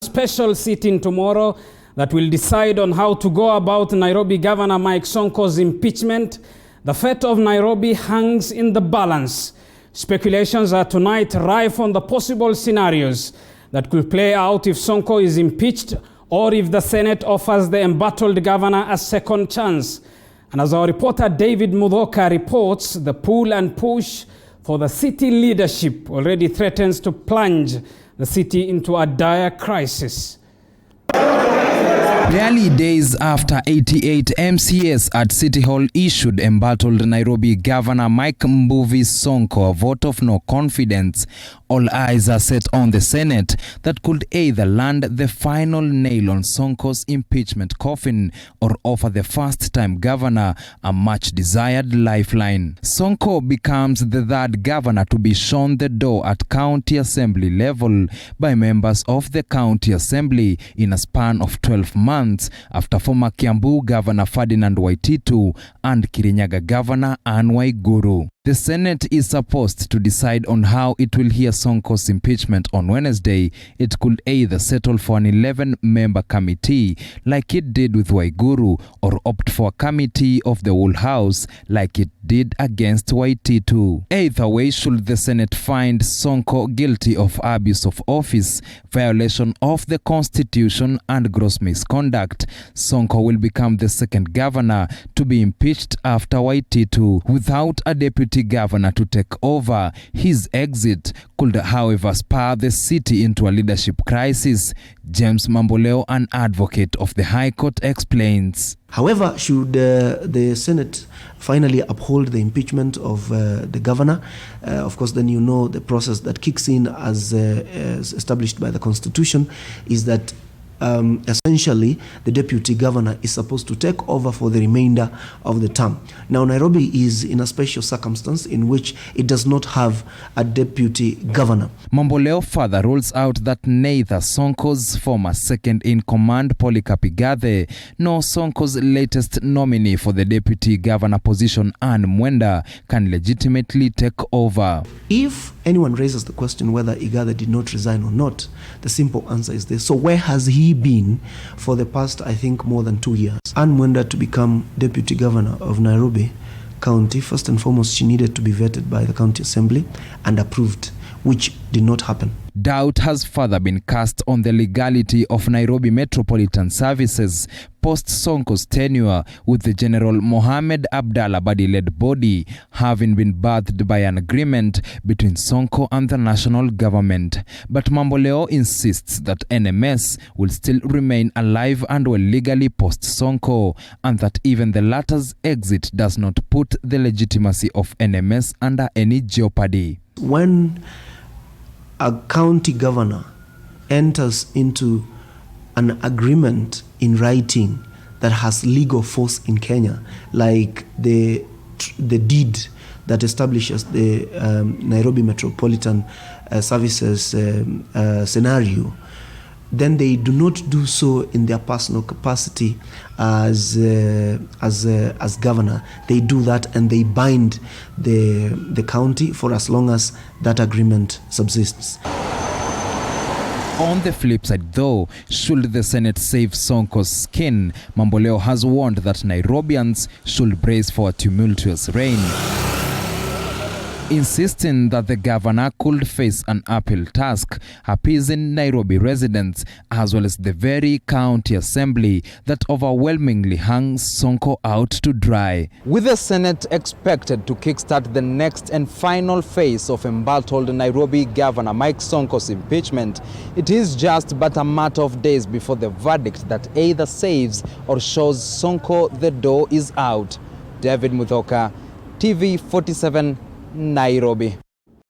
special sitting tomorrow that will decide on how to go about Nairobi Governor Mike Sonko's impeachment. The fate of Nairobi hangs in the balance. Speculations are tonight rife on the possible scenarios that could play out if Sonko is impeached or if the Senate offers the embattled governor a second chance. And as our reporter David Mudhoka reports, the pull and push for the city leadership already threatens to plunge the city into a dire crisis. Barely days after 88 MCAs at City Hall issued embattled Nairobi Governor Mike Sonko a vote of no confidence, all eyes are set on the Senate that could either land the final nail on Sonko's impeachment coffin or offer the first-time governor a much-desired lifeline. Sonko becomes the third governor to be shown the door at county assembly level by members of the county assembly in a span of 12 months. After former Kiambu Governor Ferdinand Waititu and Kirinyaga Governor Anne Waiguru. The Senate is supposed to decide on how it will hear Sonko's impeachment on Wednesday. It could either settle for an 11-member committee like it did with Waiguru or opt for a committee of the whole House like it did against Waititu. Either way, should the Senate find Sonko guilty of abuse of office, violation of the Constitution and gross misconduct, Sonko will become the second governor to be impeached after Waititu. Without a deputy governor to take over, his exit could however spur the city into a leadership crisis. James Mamboleo, an advocate of the High Court, explains. However, should the Senate finally uphold the impeachment of the governor, of course then you know the process that kicks in as established by the Constitution is that essentially the deputy governor is supposed to take over for the remainder of the term. Now Nairobi is in a special circumstance in which it does not have a deputy governor. Mamboleo further rules out that neither Sonko's former second-in-command Polycarp Igathe nor Sonko's latest nominee for the deputy governor position, Anne Mwenda, can legitimately take over. If anyone raises the question whether Igathe did not resign or not, the simple answer is this. So where has he been for the past, I think, more than 2 years? Anne Mwenda, to become deputy governor of Nairobi County, first and foremost, she needed to be vetted by the county assembly and approved, which did not happen. Doubt has further been cast on the legality of Nairobi Metropolitan Services post Sonko's tenure, with the General Mohamed Abdallah Badi-led body having been birthed by an agreement between Sonko and the national government. But Mamboleo insists that NMS will still remain alive and well legally post Sonko, and that even the latter's exit does not put the legitimacy of NMS under any jeopardy. When a county governor enters into an agreement in writing that has legal force in Kenya, like the deed that establishes the Nairobi Metropolitan Services scenario, then they do not do so in their personal capacity as governor. They do that and they bind the county for as long as that agreement subsists. On the flip side though, should the Senate save Sonko's skin, Mamboleo has warned that Nairobians should brace for a tumultuous reign, insisting that the governor could face an uphill task, appeasing Nairobi residents as well as the very county assembly that overwhelmingly hangs Sonko out to dry. With the Senate expected to kickstart the next and final phase of embattled Nairobi Governor Mike Sonko's impeachment, it is just but a matter of days before the verdict that either saves or shows Sonko the door is out. David Mudhoka, TV 47, Nairobi.